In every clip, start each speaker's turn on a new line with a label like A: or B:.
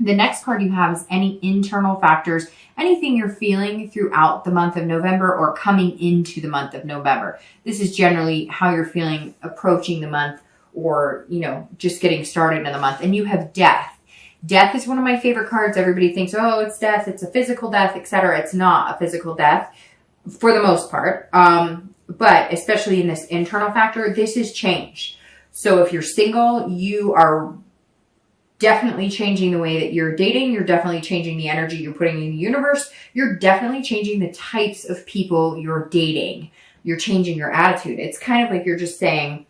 A: The next card you have is any internal factors, anything you're feeling throughout the month of November or coming into the month of November. This is generally how you're feeling approaching the month, or, you know, just getting started in the month. And you have death. Death is one of my favorite cards. Everybody thinks, oh, it's death, it's a physical death, etc. It's not a physical death for the most part. But especially in this internal factor, this is change. So if you're single, you are definitely changing the way that you're dating. You're definitely changing the energy you're putting in the universe. You're definitely changing the types of people you're dating. You're changing your attitude. It's kind of like you're just saying,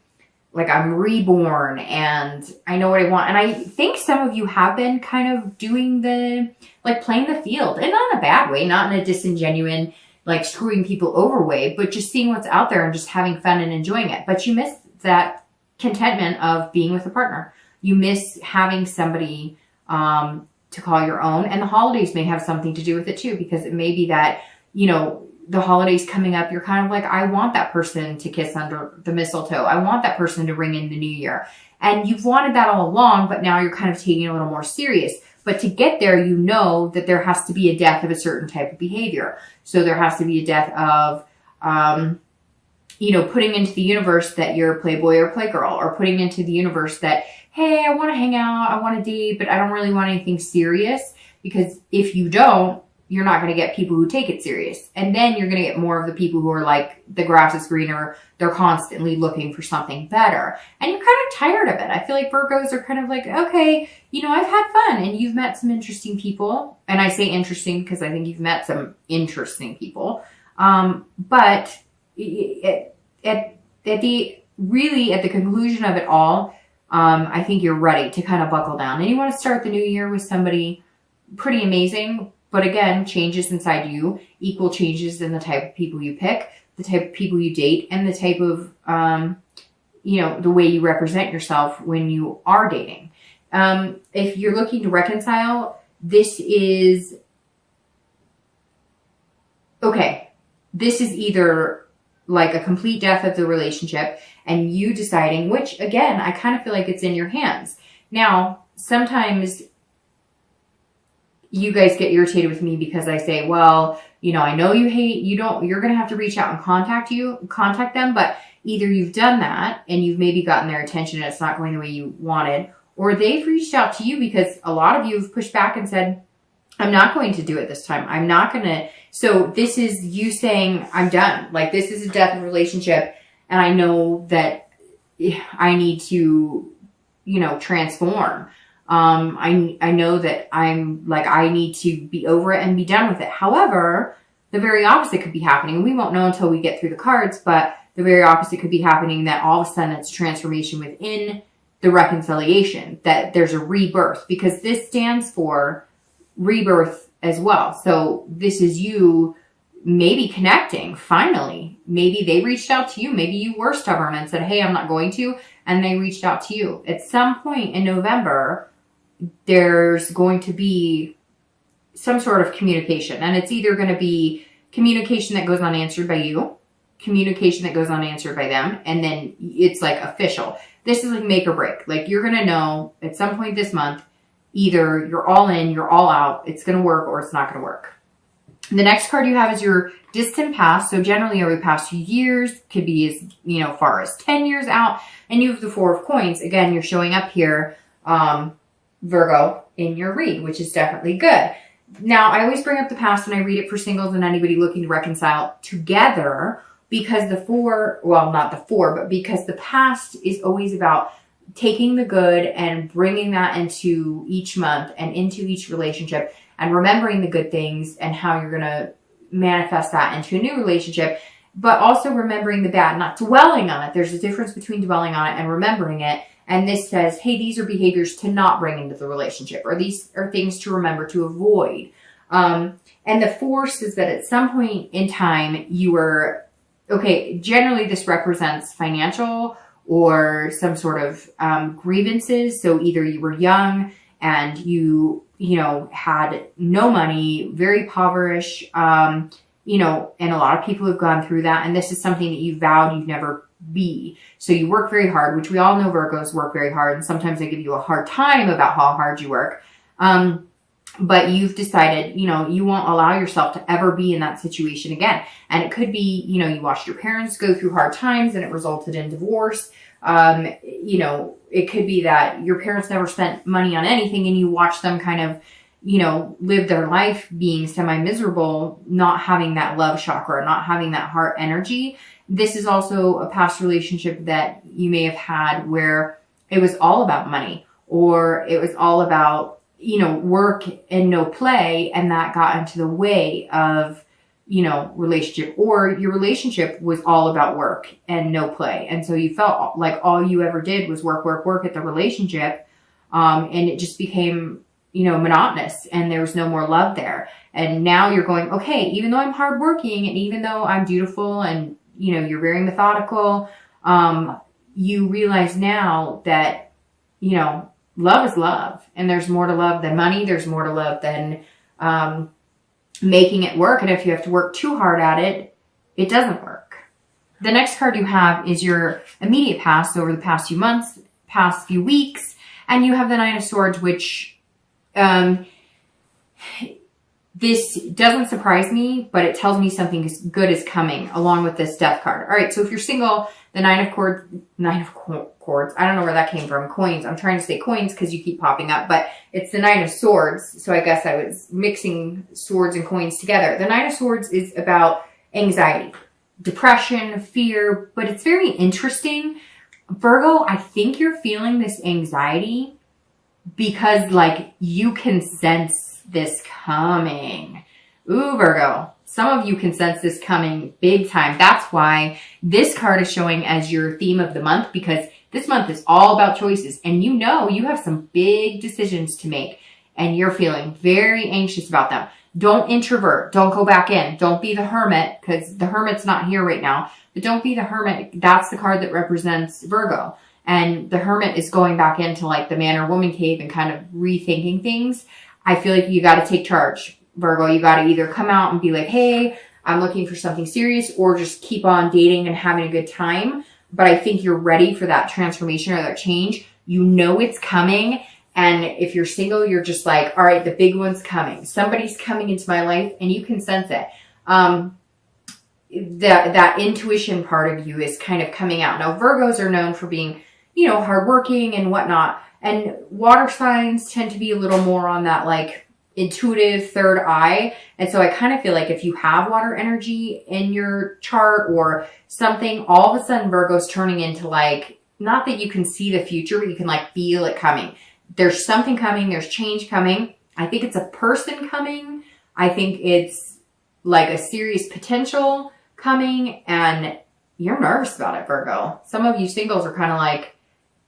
A: like, I'm reborn and I know what I want. And I think some of you have been kind of doing the, like, playing the field, and not in a bad way, not in a disingenuine, like, screwing people over way, but just seeing what's out there and just having fun and enjoying it. But you miss that contentment of being with a partner. You miss having somebody to call your own. And the holidays may have something to do with it too, because it may be that, you know, the holidays coming up, you're kind of like, I want that person to kiss under the mistletoe. I want that person to ring in the new year. And you've wanted that all along, but now you're kind of taking it a little more serious. But to get there, you know that there has to be a death of a certain type of behavior. So there has to be a death of, you know, putting into the universe that you're a playboy or playgirl, or putting into the universe that, hey, I want to hang out, I want to date, but I don't really want anything serious. Because if you don't, you're not going to get people who take it serious. And then you're going to get more of the people who are like, the grass is greener. They're constantly looking for something better. And you're kind of tired of it. I feel like Virgos are kind of like, okay, you know, I've had fun and you've met some interesting people. And I say interesting because I think you've met some interesting people. But at the conclusion of it all, I think you're ready to kind of buckle down. And you want to start the new year with somebody pretty amazing. But again, changes inside you equal changes in the type of people you pick, the type of people you date, and the type of, you know, the way you represent yourself when you are dating. If you're looking to reconcile, this is, okay, this is either like a complete death of the relationship and you deciding, which again, I kind of feel like it's in your hands. Now, sometimes you guys get irritated with me because I say, well, you know, I know you hate, you're going to have to reach out and contact them, but either you've done that and you've maybe gotten their attention and it's not going the way you wanted, or they've reached out to you because a lot of you have pushed back and said, I'm not going to do it this time. I'm not going to. So this is you saying, I'm done. Like, this is a death of a relationship. And I know that I need to, you know, transform. I know that I'm like, I need to be over it and be done with it. However, the very opposite could be happening. And we won't know until we get through the cards, but the very opposite could be happening, that all of a sudden it's transformation within the reconciliation, that there's a rebirth, because this stands for rebirth as well. So this is you maybe connecting finally. Maybe they reached out to you. Maybe you were stubborn and said, hey, I'm not going to. And they reached out to you. At some point in November, there's going to be some sort of communication. And it's either going to be communication that goes unanswered by you, communication that goes unanswered by them, and then it's like official. This is like make or break. Like, you're going to know at some point this month, either you're all in, you're all out, it's going to work, or it's not going to work. The next card you have is your distant past. So generally over the past few years, could be as, you know, far as 10 years out. And you have the Four of Coins. Again, you're showing up here, Virgo, in your read, which is definitely good. Now, I always bring up the past when I read it for singles and anybody looking to reconcile together, because the four, well, not the four, but because the past is always about taking the good and bringing that into each month and into each relationship and remembering the good things and how you're going to manifest that into a new relationship, but also remembering the bad, not dwelling on it. There's a difference between dwelling on it and remembering it. And this says, hey, these are behaviors to not bring into the relationship, or these are things to remember to avoid. And the force is that at some point in time you were, okay, generally this represents financial or some sort of grievances. So either you were young and you know, had no money, very impoverished, you know, and a lot of people have gone through that. And this is something that you vowed you'd never be. So you work very hard, which we all know Virgos work very hard. And sometimes they give you a hard time about how hard you work. But you've decided, you know, you won't allow yourself to ever be in that situation again. And it could be, you know, you watched your parents go through hard times and it resulted in divorce. You know, it could be that your parents never spent money on anything and you watch them kind of, you know, live their life being semi-miserable, not having that love chakra, not having that heart energy. This is also a past relationship that you may have had where it was all about money, or it was all about, you know, work and no play, and that got into the way of, you know, relationship, or your relationship was all about work and no play. And so you felt like all you ever did was work, work, work at the relationship. And it just became, you know, monotonous, and there was no more love there. And now you're going, okay, even though I'm hardworking and even though I'm dutiful and, you know, you're very methodical, you realize now that, you know, love is love, and there's more to love than money. There's more to love than making it work. And if you have to work too hard at it, it doesn't work. The next card you have is your immediate past, over the past few months, past few weeks, and you have the Nine of Swords, which this doesn't surprise me, but it tells me something good is coming along with this Death card. All right, so if you're single, the Nine of Cords, I don't know where that came from. Coins. I'm trying to say coins because you keep popping up, but it's the Nine of Swords. So I guess I was mixing swords and coins together. The Nine of Swords is about anxiety, depression, fear, but it's very interesting. Virgo, I think you're feeling this anxiety because, like, you can sense this coming. Ooh, Virgo. Some of you can sense this coming big time. That's why this card is showing as your theme of the month, because this month is all about choices. And you know you have some big decisions to make, and you're feeling very anxious about them. Don't introvert. Don't go back in. Don't be the hermit, because the hermit's not here right now. But don't be the hermit. That's the card that represents Virgo. And the hermit is going back into like the man or woman cave and kind of rethinking things. I feel like you got to take charge, Virgo. You got to either come out and be like, hey, I'm looking for something serious, or just keep on dating and having a good time. But I think you're ready for that transformation or that change. You know it's coming. And if you're single, you're just like, all right, the big one's coming. Somebody's coming into my life, and you can sense it. That intuition part of you is kind of coming out. Now, Virgos are known for being, you know, hardworking and whatnot. And water signs tend to be a little more on that, like, intuitive third eye. And so I kind of feel like if you have water energy in your chart or something, all of a sudden Virgo's turning into, like, not that you can see the future, but you can, like, feel it coming. There's something coming. There's change coming. I think it's a person coming. I think it's like a serious potential coming, and you're nervous about it, Virgo. Some of you singles are kind of like,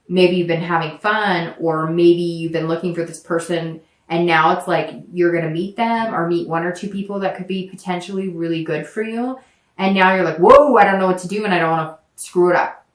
A: maybe you've been having fun, or maybe you've been looking for this person, and now it's like you're going to meet them or meet one or two people that could be potentially really good for you. And now you're like, whoa, I don't know what to do, and I don't want to screw it up.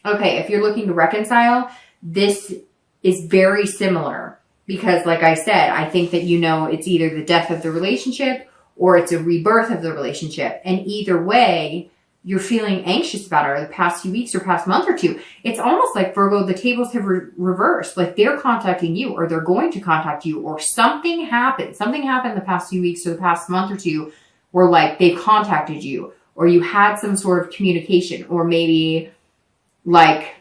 A: Okay, if you're looking to reconcile, this is very similar, because like I said, I think that, you know, it's either the death of the relationship or it's a rebirth of the relationship. And either way, you're feeling anxious about it, or the past few weeks or past month or two. It's almost like, Virgo, the tables have reversed. Like, they're contacting you, or they're going to contact you, or something happened. Something happened the past few weeks or the past month or two where, like, they've contacted you, or you had some sort of communication, or maybe, like,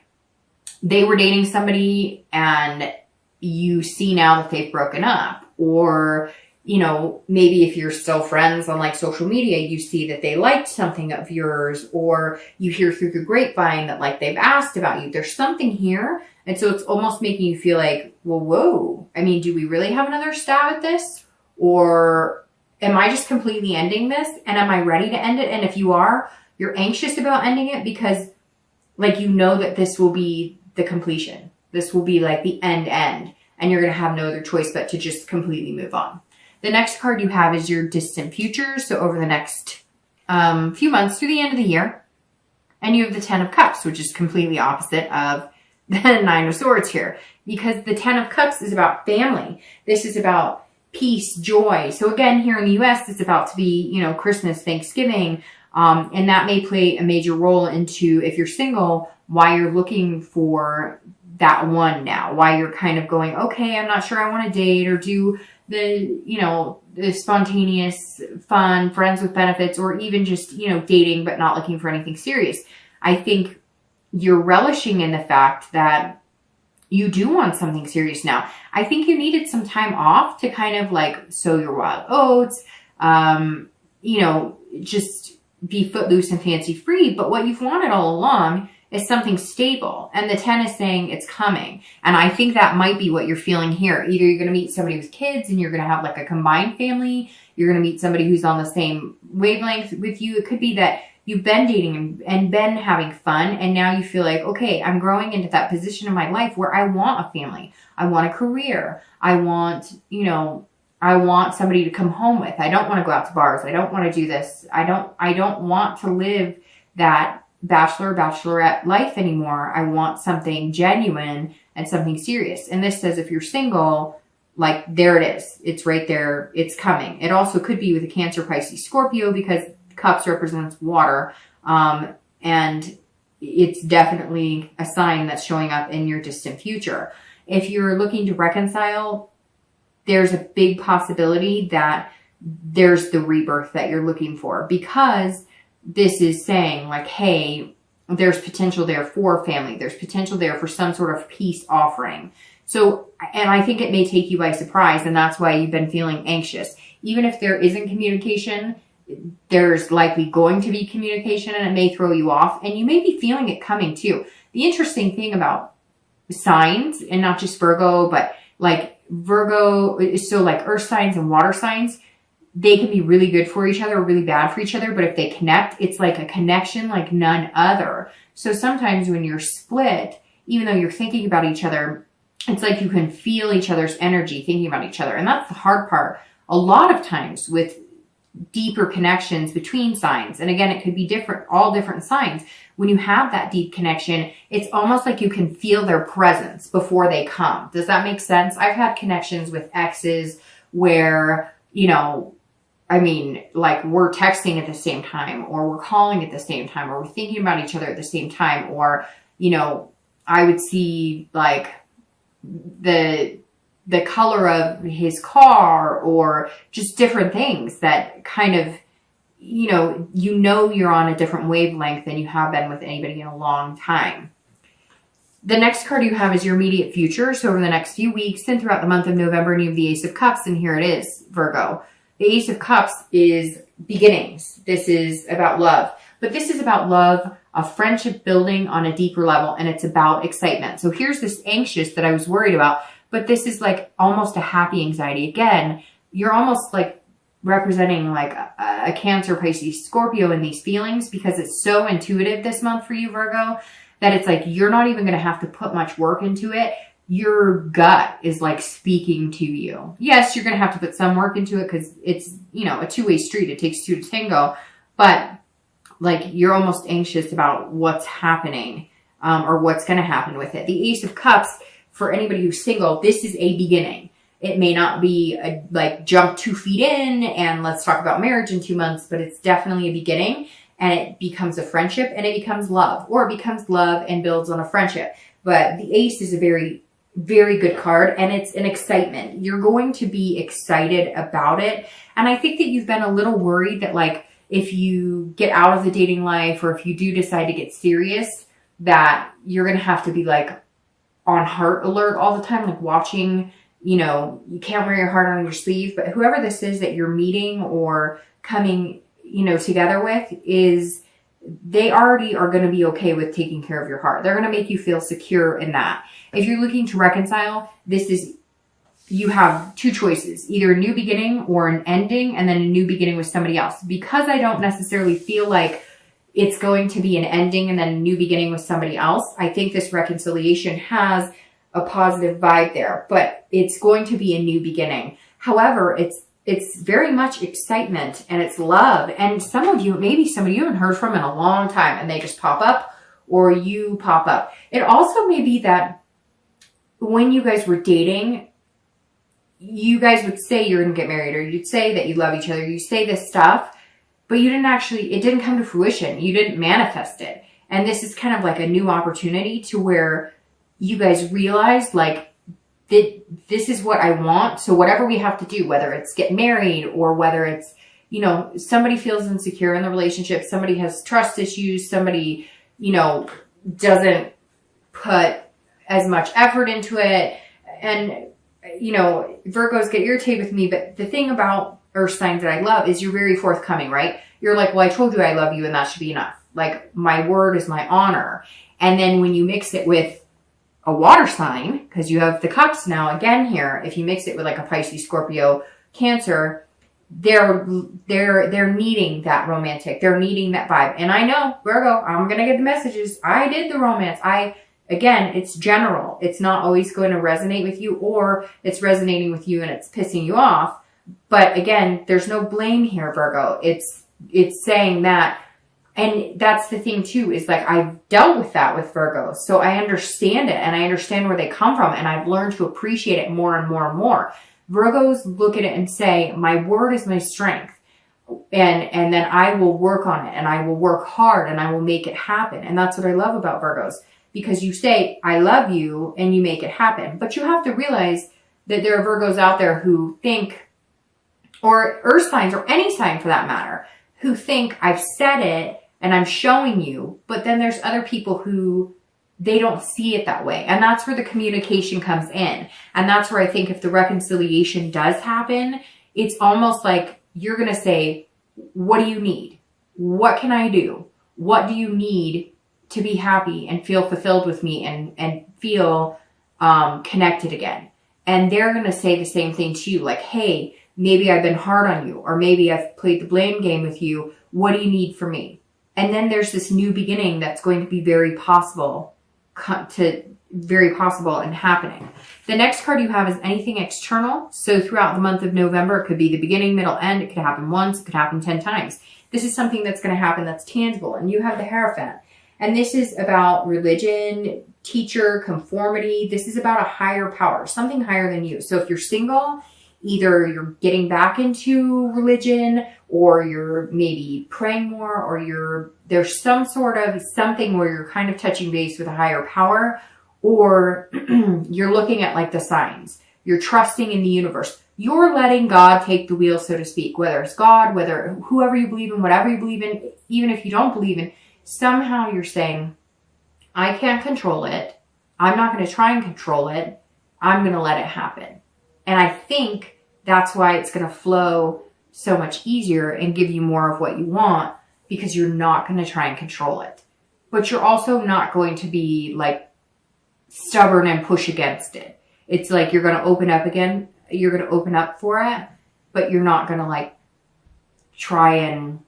A: they were dating somebody and you see now that they've broken up. Or, you know, maybe if you're still friends on, like, social media, you see that they liked something of yours, or you hear through the grapevine that, like, they've asked about you. There's something here. And so it's almost making you feel like, well, whoa, I mean, do we really have another stab at this? Or am I just completely ending this? And am I ready to end it? And if you are, you're anxious about ending it because, like, you know that this will be the completion. This will be like the end, and you're going to have no other choice but to just completely move on. The next card you have is your distant future. So over the next few months through the end of the year. And you have the Ten of Cups, which is completely opposite of the Nine of Swords here. Because the Ten of Cups is about family. This is about peace, joy. So again, here in the US, it's about to be, you know, Christmas, Thanksgiving. And that may play a major role into, if you're single, why you're looking for that one now, why you're kind of going, okay, I'm not sure I want to date or do the, you know, the spontaneous fun, friends with benefits, or even just, you know, dating, but not looking for anything serious. I think you're relishing in the fact that you do want something serious now. I think you needed some time off to kind of like sow your wild oats, you know, just be footloose and fancy free. But what you've wanted all along is something stable. And the 10 is saying it's coming. And I think that might be what you're feeling here. Either you're going to meet somebody with kids and you're going to have like a combined family. You're going to meet somebody who's on the same wavelength with you. It could be that you've been dating and been having fun. And now you feel like, okay, I'm growing into that position in my life where I want a family. I want a career. I want, you know, I want somebody to come home with. I don't want to go out to bars. I don't want to do this. I don't want to live that bachelorette life anymore. I want something genuine and something serious. And this says if you're single, like there it is. It's right there. It's coming. It also could be with a Cancer, Pisces, Scorpio, because cups represents water. And it's definitely a sign that's showing up in your distant future. If you're looking to reconcile, there's a big possibility that there's the rebirth that you're looking for, because this is saying like, hey, there's potential there for family. There's potential there for some sort of peace offering. So, and I think it may take you by surprise, and that's why you've been feeling anxious. Even if there isn't communication, there's likely going to be communication, and it may throw you off, and you may be feeling it coming too. The interesting thing about signs, and not just Virgo, but like Virgo, so like earth signs and water signs, they can be really good for each other or really bad for each other. But if they connect, it's like a connection like none other. So sometimes when you're split, even though you're thinking about each other, it's like you can feel each other's energy thinking about each other. And that's the hard part. A lot of times with deeper connections between signs, and again, it could be different, all different signs. When you have that deep connection, it's almost like you can feel their presence before they come. Does that make sense? I've had connections with exes where, you know, I mean, like we're texting at the same time, or we're calling at the same time, or we're thinking about each other at the same time, or, you know, I would see like the color of his car, or just different things that kind of, you know, you're on a different wavelength than you have been with anybody in a long time. The next card you have is your immediate future. So over the next few weeks and throughout the month of November, and you have the Ace of Cups, and here it is, Virgo. The Ace of Cups is beginnings. This is about love. But this is about love, a friendship building on a deeper level, and it's about excitement. So here's this anxious that I was worried about, but this is like almost a happy anxiety. Again, you're almost like representing like a Cancer, Pisces, Scorpio in these feelings, because it's so intuitive this month for you, Virgo, that it's like you're not even going to have to put much work into it. Your gut is like speaking to you. Yes, you're going to have to put some work into it because it's, you know, a two-way street. It takes two to tango. But like you're almost anxious about what's happening or what's going to happen with it. The Ace of Cups, for anybody who's single, this is a beginning. It may not be a, like jump 2 feet in and let's talk about marriage in 2 months, but it's definitely a beginning, and it becomes a friendship, and it becomes love, or it becomes love and builds on a friendship. But the Ace is a very, very good card, and it's an excitement. You're going to be excited about it. And I think that you've been a little worried that like if you get out of the dating life, or if you do decide to get serious, that you're going to have to be like on heart alert all the time, like watching, you know, you can't wear your heart on your sleeve. But whoever this is that you're meeting or coming, you know, together with, is they already are going to be okay with taking care of your heart. They're going to make you feel secure in that. If you're looking to reconcile, this is, you have two choices, either a new beginning or an ending, and then a new beginning with somebody else. Because I don't necessarily feel like it's going to be an ending and then a new beginning with somebody else, I think this reconciliation has a positive vibe there, but it's going to be a new beginning. However, it's very much excitement, and it's love. And some of you, maybe somebody you haven't heard from in a long time, and they just pop up, or you pop up. It also may be that when you guys were dating, you guys would say you're going to get married, or you'd say that you love each other. You say this stuff, but you didn't actually, it didn't come to fruition. You didn't manifest it. And this is kind of like a new opportunity to where you guys realize like that this is what I want. So whatever we have to do, whether it's get married or whether it's, you know, somebody feels insecure in the relationship, somebody has trust issues, somebody, you know, doesn't put as much effort into it. And, you know, Virgos get irritated with me. But the thing about earth signs that I love is you're very forthcoming, right? You're like, well, I told you I love you and that should be enough. Like, my word is my honor. And then when you mix it with a water sign, because you have the cups now again here, if you mix it with like a Pisces, Scorpio, Cancer, they're needing that romantic. They're needing that vibe. And I know, Virgo, I'm going to get the messages. I did the romance. Again, it's general. It's not always going to resonate with you, or it's resonating with you and it's pissing you off. But again, there's no blame here, Virgo. It's saying that. And that's the thing too, is like, I've dealt with that with Virgos. So I understand it and I understand where they come from, and I've learned to appreciate it more and more and more. Virgos look at it and say, my word is my strength. And then I will work on it and I will work hard and I will make it happen. And that's what I love about Virgos, because you say, I love you, and you make it happen. But you have to realize that there are Virgos out there who think, or earth signs, or any sign for that matter, who think I've said it and I'm showing you, but then there's other people who they don't see it that way. And that's where the communication comes in. And that's where I think if the reconciliation does happen, it's almost like you're going to say, what do you need? What can I do? What do you need to be happy and feel fulfilled with me and feel connected again? And they're going to say the same thing to you, like, hey, maybe I've been hard on you, or maybe I've played the blame game with you. What do you need from me? And then there's this new beginning that's going to be very possible and happening. The next card you have is anything external. So throughout the month of November, it could be the beginning, middle, end. It could happen once. It could happen 10 times. This is something that's going to happen that's tangible. And you have the Hierophant. And this is about religion, teacher, conformity. This is about a higher power, something higher than you. So if you're single, either you're getting back into religion, or you're maybe praying more, or there's some sort of something where you're kind of touching base with a higher power, or you're looking at like the signs. You're trusting in the universe. You're letting God take the wheel, so to speak, whether it's God, whether whoever you believe in, whatever you believe in, even if you don't believe in, somehow you're saying, I can't control it. I'm not going to try and control it. I'm going to let it happen. And I think that's why it's going to flow so much easier and give you more of what you want, because you're not going to try and control it. But you're also not going to be like stubborn and push against it. It's like you're going to open up again. You're going to open up for it, but you're not going to like try and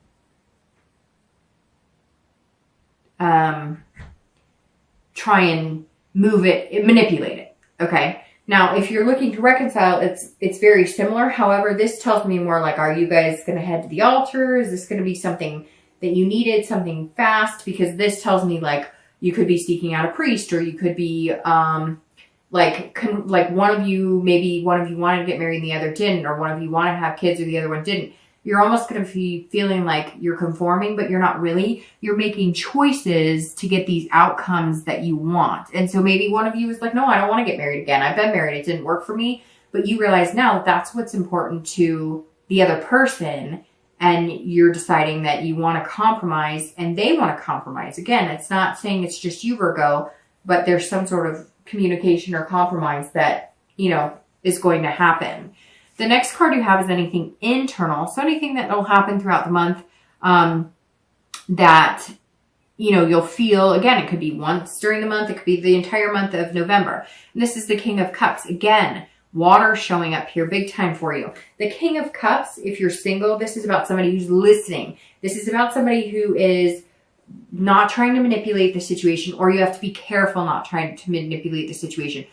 A: move it, manipulate it. Okay. Now, if you're looking to reconcile, it's very similar. However, this tells me more like, are you guys going to head to the altar? Is this going to be something that you needed, something fast? Because this tells me like you could be seeking out a priest, or you could be like one of you, maybe one of you wanted to get married and the other didn't, or one of you wanted to have kids or the other one didn't. You're almost going to be feeling like you're conforming, but you're not really. You're making choices to get these outcomes that you want. And so maybe one of you is like, no, I don't want to get married again. I've been married. It didn't work for me. But you realize now that that's what's important to the other person. And you're deciding that you want to compromise and they want to compromise. Again, it's not saying it's just you, Virgo, but there's some sort of communication or compromise that, you know, is going to happen. The next card you have is anything internal. So anything that will happen throughout the month that, you know, you'll feel. Again, it could be once during the month. It could be the entire month of November. And this is the King of Cups. Again, water showing up here big time for you. The King of Cups, if you're single, this is about somebody who's listening. This is about somebody who is not trying to manipulate the situation, or you have to be careful not trying to manipulate the situation.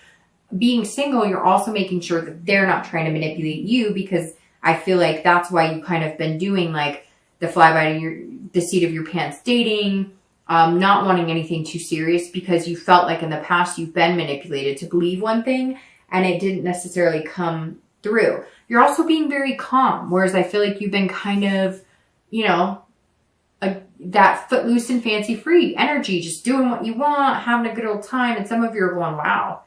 A: Being single, you're also making sure that they're not trying to manipulate you, because I feel like that's why you kind of been doing like the fly by the seat of your pants dating, not wanting anything too serious, because you felt like in the past you've been manipulated to believe one thing and it didn't necessarily come through. You're also being very calm, whereas I feel like you've been kind of, you know, that footloose and fancy free energy, just doing what you want, having a good old time. And some of you are going, wow,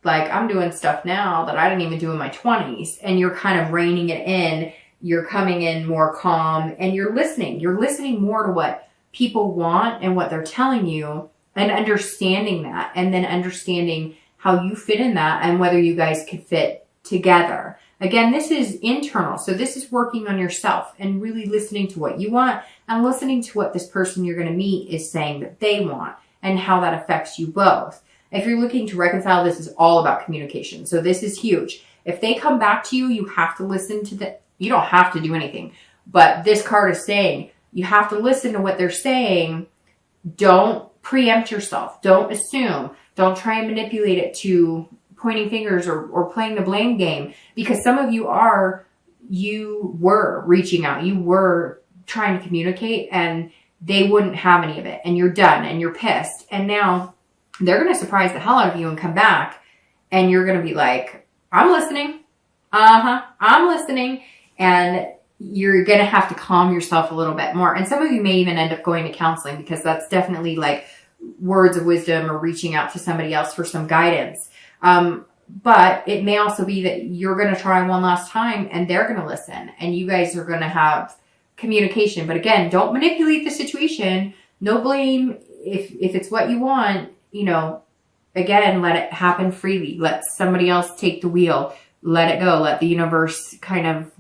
A: like I'm doing stuff now that I didn't even do in my 20s. And you're kind of reining it in. You're coming in more calm and you're listening. You're listening more to what people want and what they're telling you and understanding that, and then understanding how you fit in that and whether you guys could fit together. Again, this is internal. So this is working on yourself and really listening to what you want and listening to what this person you're going to meet is saying that they want and how that affects you both. If you're looking to reconcile, this is all about communication. So this is huge. If they come back to you, you have to listen to you don't have to do anything, but this card is saying you have to listen to what they're saying. Don't preempt yourself. Don't assume. Don't try and manipulate it to pointing fingers or playing the blame game, because some of you were reaching out. You were trying to communicate and they wouldn't have any of it, and you're done and you're pissed. And now they're going to surprise the hell out of you and come back and you're going to be like, I'm listening. I'm listening. And you're going to have to calm yourself a little bit more. And some of you may even end up going to counseling, because that's definitely like words of wisdom or reaching out to somebody else for some guidance. But it may also be that you're going to try one last time and they're going to listen and you guys are going to have communication. But again, don't manipulate the situation. No blame. If it's what you want, again, let it happen freely. Let somebody else take the wheel. Let it go. Let the universe kind of